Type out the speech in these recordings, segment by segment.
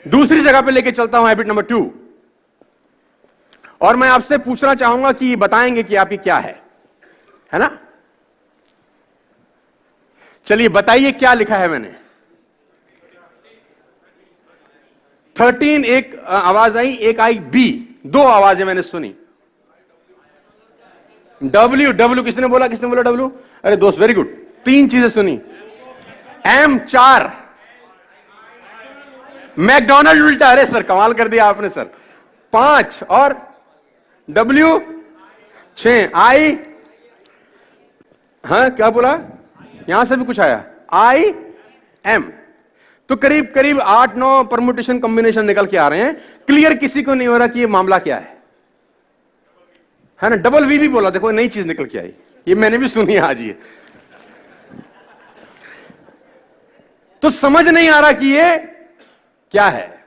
दूसरी जगह पे लेके चलता हूं, हैबिट नंबर 2। और मैं आपसे पूछना चाहूंगा कि बताएंगे कि आपकी क्या है ना? चलिए बताइए क्या लिखा है मैंने। 13 एक आवाज आई, एक आई बी, दो आवाजें मैंने सुनी। डब्ल्यू किसने बोला? डब्ल्यू? अरे दोस्त वेरी गुड, 3 चीजें सुनी। एम 4, मैकडोनल्ड उल्टा, अरे सर कमाल कर दिया आपने सर। 5 और डब्ल्यू 6, आई, हाँ क्या बोला? यहां से भी कुछ आया, आई एम। तो करीब करीब 8-9 परमुटेशन कॉम्बिनेशन निकल के आ रहे हैं। क्लियर किसी को नहीं हो रहा कि ये मामला क्या है ना? डबल वी भी बोला, देखो नई चीज निकल के आई, ये मैंने भी सुनी आज। ये तो समझ नहीं आ रहा कि ये क्या है।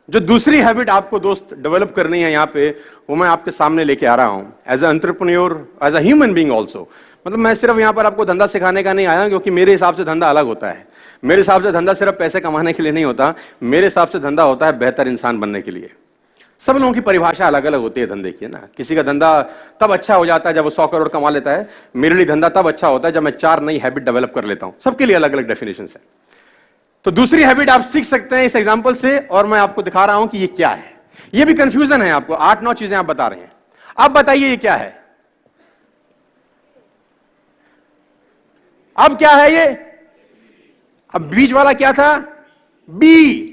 जो दूसरी हैबिट आपको दोस्त डेवलप करनी है यहां पे, वो मैं आपके सामने लेके आ रहा हूं as a entrepreneur, as a human being also. मतलब मैं सिर्फ यहां पर आपको धंधा सिखाने का नहीं आया, क्योंकि मेरे हिसाब से धंधा अलग होता है। मेरे हिसाब से धंधा सिर्फ पैसे कमाने के लिए नहीं होता, मेरे हिसाब से धंधा होता है बेहतर इंसान बनने के लिए। सब लोगों की परिभाषा अलग अलग होती है धंधे की, है ना? किसी का धंधा तब अच्छा हो जाता है जब वो 100 करोड़ कमा लेता है। मेरे लिए धंधा तब अच्छा होता है जब मैं 4 नई हैबिट डेवलप कर लेता हूं। सबके लिए अलग अलग डेफिनेशन है। तो दूसरी हैबिट आप सीख सकते हैं इस एग्जांपल से, और मैं आपको दिखा रहा हूं कि ये क्या है। ये भी कंफ्यूजन है आपको, 8-9 चीजें आप बता रहे हैं। अब बताइए ये क्या है? अब क्या है ये? अब बीच वाला क्या था? बी।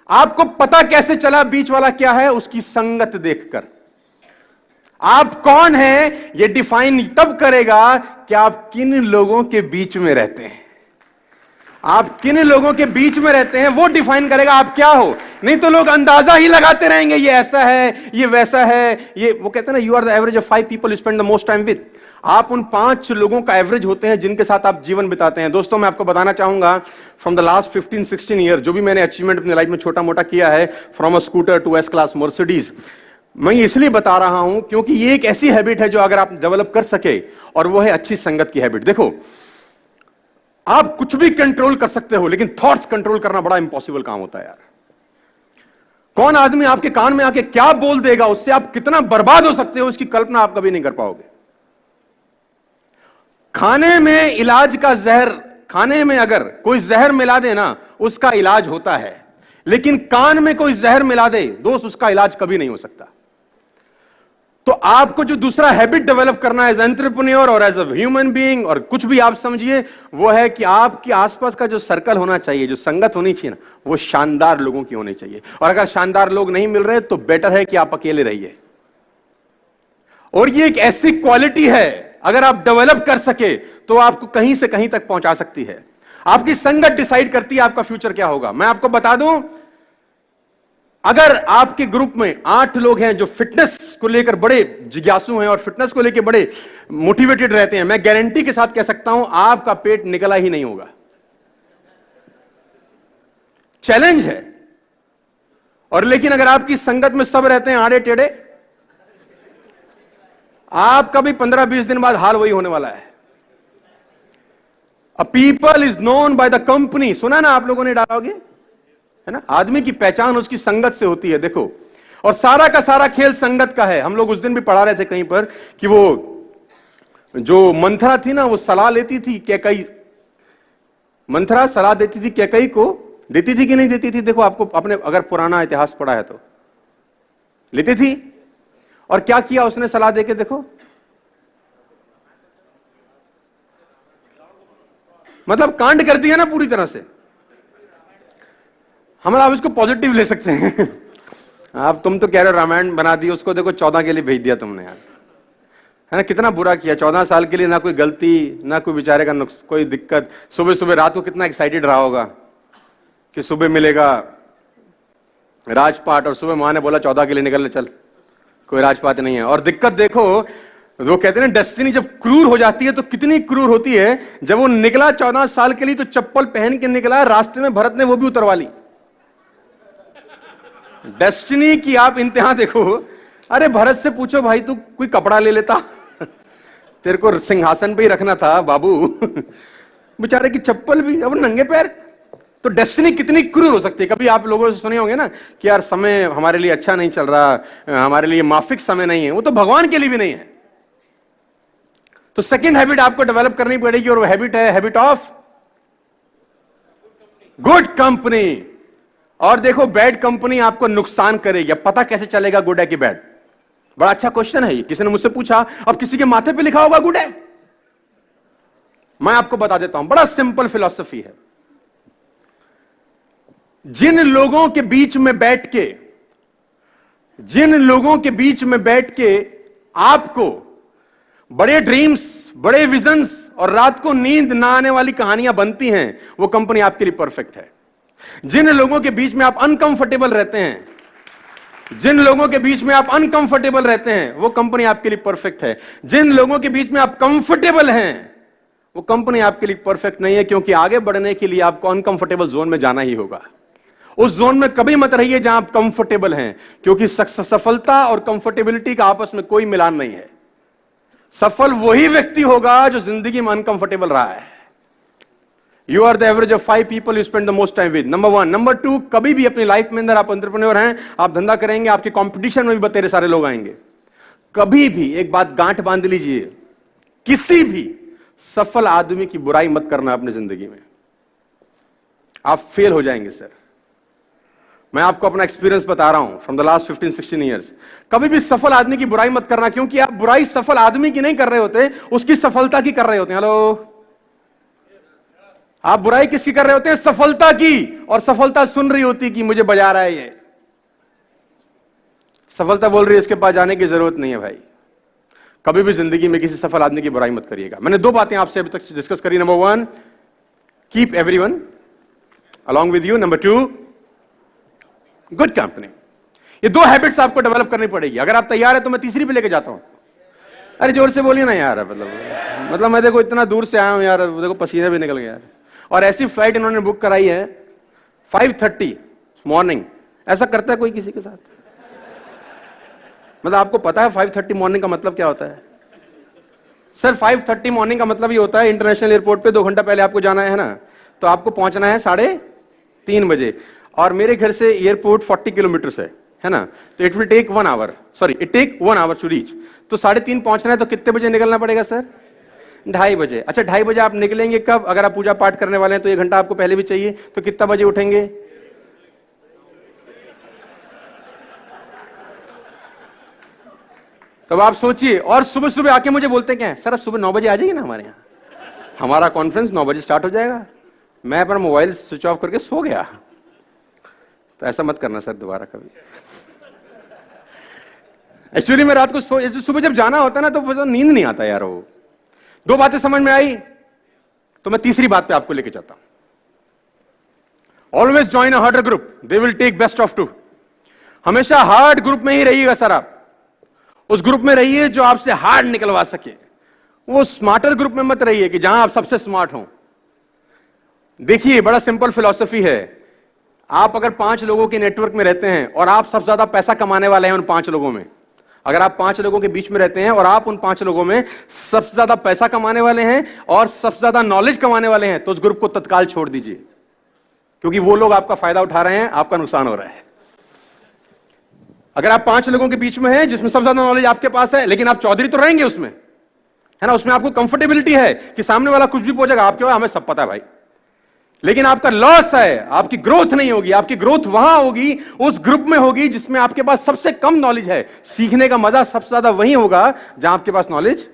आपको पता कैसे चला बीच वाला क्या है? उसकी संगत देखकर। आप कौन हैं ये डिफाइन तब करेगा कि आप किन लोगों के बीच में रहते हैं। आप किन लोगों के बीच में रहते हैं वो डिफाइन करेगा आप क्या हो। नहीं तो लोग अंदाजा ही लगाते रहेंगे, ये ऐसा है, ये वैसा है। ये वो कहते हैं ना, you are the average of 5 people you spend the most time with. आप उन 5 लोगों का एवरेज होते हैं जिनके साथ आप जीवन बिताते हैं। दोस्तों मैं आपको बताना चाहूंगा, फ्रॉम द लास्ट 15-16 ईयर जो भी मैंने अचीवमेंट अपनी लाइफ में छोटा मोटा किया है, from a scooter to S class Mercedes, मैं इसलिए बता रहा हूं क्योंकि ये एक ऐसी हैबिट है जो अगर आप डेवलप कर सके, और वो है अच्छी संगत की हैबिट। देखो, आप कुछ भी कंट्रोल कर सकते हो, लेकिन थॉट्स कंट्रोल करना बड़ा इंपॉसिबल काम होता है यार। कौन आदमी आपके कान में आके क्या बोल देगा, उससे आप कितना बर्बाद हो सकते हो, इसकी कल्पना आप कभी नहीं कर पाओगे। खाने में इलाज का जहर, खाने में अगर कोई जहर मिला दे ना, उसका इलाज होता है, लेकिन कान में कोई जहर मिला दे दोस्त, उसका इलाज कभी नहीं हो सकता। तो आपको जो दूसरा हैबिट डेवलप करना है एज एंटरप्रेन्योर और एज अ ह्यूमन बीइंग, और कुछ भी आप समझिए, वो है कि आपके आसपास का जो सर्कल होना चाहिए, जो संगत होनी चाहिए ना, वो शानदार लोगों की होनी चाहिए। और अगर शानदार लोग नहीं मिल रहे तो बेटर है कि आप अकेले रहिए। और ये एक ऐसी क्वालिटी है, अगर आप डेवलप कर सके तो आपको कहीं से कहीं तक पहुंचा सकती है। आपकी संगत डिसाइड करती है आपका फ्यूचर क्या होगा। मैं आपको बता दूं, अगर आपके ग्रुप में 8 लोग हैं जो फिटनेस को लेकर बड़े जिज्ञासु हैं और फिटनेस को लेकर बड़े मोटिवेटेड रहते हैं, मैं गारंटी के साथ कह सकता हूं आपका पेट निकला ही नहीं होगा। चैलेंज है। और लेकिन अगर आपकी संगत में सब रहते हैं आड़े टेढ़े, आपका भी 15-20 दिन बाद हाल वही होने वाला है। A people is known by the company, सुना ना आप लोगों ने डालोगे, है ना? आदमी की पहचान उसकी संगत से होती है। देखो, और सारा का सारा खेल संगत का है। हम लोग उस दिन भी पढ़ा रहे थे कहीं पर कि वो जो मंथरा थी ना, वो सलाह लेती थी कैकई, मंथरा सलाह देती थी कैकई को, देती थी कि नहीं देती थी? देखो, आपको अपने अगर पुराना इतिहास पढ़ा है तो लेती थी। और क्या किया उसने सलाह देके? देखो, मतलब कांड कर दिया ना पूरी तरह से। हम आप इसको पॉजिटिव ले सकते हैं। आप तुम तो कह रहे हो रामायण बना दी, उसको देखो 14 के लिए भेज दिया तुमने यार, है ना? कितना बुरा किया। 14 साल के लिए ना कोई गलती, ना कोई बेचारे का कोई दिक्कत। सुबह सुबह रात को कितना एक्साइटेड रहा होगा कि सुबह मिलेगा राजपाट, और सुबह मां ने बोला 14 के लिए निकलने चल, कोई राजपाट नहीं है। और दिक्कत देखो, वो कहते हैं डेस्टिनी जब क्रूर हो जाती है तो कितनी क्रूर होती है। जब वो निकला 14 साल के लिए तो चप्पल पहन के निकला, रास्ते में भरत ने वो भी उतरवा ली। डेस्टिनी की आप इंतहा देखो। अरे भरत से पूछो भाई, तू कोई कपड़ा ले लेता, तेरे को सिंहासन पे ही रखना था बाबू। बेचारे की चप्पल भी, अब नंगे पैर तो डेस्टिनी कितनी क्रूर हो सकती है। कभी आप लोगों से सुने होंगे ना कि यार समय हमारे लिए अच्छा नहीं चल रहा, हमारे लिए माफिक समय नहीं है, वो तो भगवान के लिए भी नहीं है। तो सेकंड हैबिट आपको डेवलप करनी पड़ेगी और वो हैबिट है हैबिट ऑफ गुड कंपनी। और देखो बैड कंपनी आपको नुकसान करेगी। अब पता कैसे चलेगा गुड है कि बैड? बड़ा अच्छा क्वेश्चन है ये, किसी ने मुझसे पूछा। अब किसी के माथे पे लिखा होगा गुड है, मैं आपको बता देता हूं, बड़ा सिंपल फिलॉसफी है। जिन लोगों के बीच में बैठ के आपको बड़े ड्रीम्स, बड़े विजन्स और रात को नींद ना आने वाली कहानियां बनती हैं, वो कंपनी आपके लिए परफेक्ट है। जिन लोगों के बीच में आप अनकंफर्टेबल रहते हैं, वो कंपनी आपके लिए परफेक्ट है। जिन लोगों के बीच में आप कंफर्टेबल हैं, वो कंपनी आपके लिए परफेक्ट नहीं है, क्योंकि आगे बढ़ने के लिए आपको अनकंफर्टेबल जोन में जाना ही होगा। उस जोन में कभी मत रहिए जहां आप कंफर्टेबल हैं, क्योंकि सफलता और कंफर्टेबिलिटी का आपस में कोई मिलान नहीं है। सफल वही व्यक्ति होगा जो जिंदगी में अनकंफर्टेबल रहा है। You are the average of 5 people you spend the most time with, number 1। Number 2, कभी भी अपनी लाइफ में अंदर आप एंटरप्रेन्योर हैं, आप धंधा करेंगे, आपके कंपटीशन में भी बतेरे सारे लोग आएंगे। कभी भी एक बात गांठ बांध लीजिए, किसी भी सफल आदमी की बुराई मत करना अपनी जिंदगी में, आप फेल हो जाएंगे सर। मैं आपको अपना एक्सपीरियंस बता रहा हूं फ्रॉम द लास्ट 15-16 ईयर्स। कभी भी सफल आदमी की बुराई मत करना, क्योंकि आप बुराई सफल आदमी की नहीं कर रहे होते, उसकी सफलता की कर रहे होते हैं। हेलो, आप बुराई किसकी कर रहे होते हैं? सफलता की। और सफलता सुन रही होती कि मुझे बजा रहा है ये, सफलता बोल रही है इसके पास जाने की जरूरत नहीं है। भाई कभी भी जिंदगी में किसी सफल आदमी की बुराई मत करिएगा। मैंने 2 बातें आपसे अभी तक डिस्कस करी। Number 1, keep everyone along with you. Number 2, good company. ये 2 हैबिट्स आपको डेवलप करनी पड़ेगी। अगर आप तैयार है तो मैं तीसरी पे लेके जाता हूं। अरे जोर से बोलिए ना यार, मतलब मैं देखो इतना दूर से आया हूं यार, देखो पसीना भी निकल गया यार। और ऐसी फ्लाइट इन्होंने बुक कराई है 5:30 मॉर्निंग। ऐसा करता है कोई किसी के साथ? मतलब आपको पता है 5:30 मॉर्निंग का मतलब क्या होता है? सर 5:30 मॉर्निंग का मतलब ये होता है इंटरनेशनल एयरपोर्ट पे 2 घंटा पहले आपको जाना है ना, तो आपको पहुंचना है 3:30 बजे। और मेरे घर से एयरपोर्ट 40 किलोमीटर है ना, तो it will take 1 hour, sorry it take 1 hour to reach. तो 3:30 पहुंचना है, तो कितने बजे निकलना पड़ेगा सर? 2:30 बजे। अच्छा 2:30 बजे आप निकलेंगे कब? अगर आप पूजा पाठ करने वाले हैं तो 1 घंटा आपको पहले भी चाहिए, तो कितना बजे उठेंगे? तब आप सोचिए। और सुबह सुबह आके मुझे बोलते क्या है, सर अब सुबह 9 बजे आ जाइए ना हमारे यहाँ, हमारा कॉन्फ्रेंस 9 बजे स्टार्ट हो जाएगा। मैं अपना मोबाइल स्विच ऑफ करके सो गया। तो ऐसा मत करना सर दोबारा कभी। एक्चुअली मैं रात को सुबह जब जाना होता है ना, तो नींद नहीं आता यार। वो 2 बातें समझ में आई, तो मैं तीसरी बात पे आपको लेके जाता हूं। Always join a harder group, they will take best of 2। हमेशा हार्ड ग्रुप में ही रहिएगा सर। आप उस ग्रुप में रहिए जो आपसे हार्ड निकलवा सके। वो स्मार्टर ग्रुप में मत रहिए कि जहां आप सबसे स्मार्ट हो। देखिए बड़ा सिंपल फिलॉसफी है। आप अगर 5 लोगों के नेटवर्क में रहते हैं और आप सबसे ज्यादा पैसा कमाने वाले हैं उन 5 लोगों में, अगर आप 5 लोगों के बीच में रहते हैं और आप उन 5 लोगों में सबसे ज्यादा पैसा कमाने वाले हैं और सबसे ज्यादा नॉलेज कमाने वाले हैं, तो उस ग्रुप को तत्काल छोड़ दीजिए, क्योंकि वो लोग आपका फायदा उठा रहे हैं, आपका नुकसान हो रहा है। अगर आप 5 लोगों के बीच में हैं जिसमें सबसे ज्यादा नॉलेज आपके पास है, लेकिन आप चौधरी तो रहेंगे उसमें, है ना, उसमें आपको कंफर्टेबिलिटी है कि सामने वाला कुछ भी पूछेगा, आपके पास हमें सब पता है भाई, लेकिन आपका लॉस है, आपकी ग्रोथ नहीं होगी। आपकी ग्रोथ वहां होगी, उस ग्रुप में होगी जिसमें आपके पास सबसे कम नॉलेज है। सीखने का मजा सबसे ज्यादा वहीं होगा जहां आपके पास नॉलेज।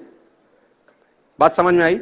बात समझ में आई?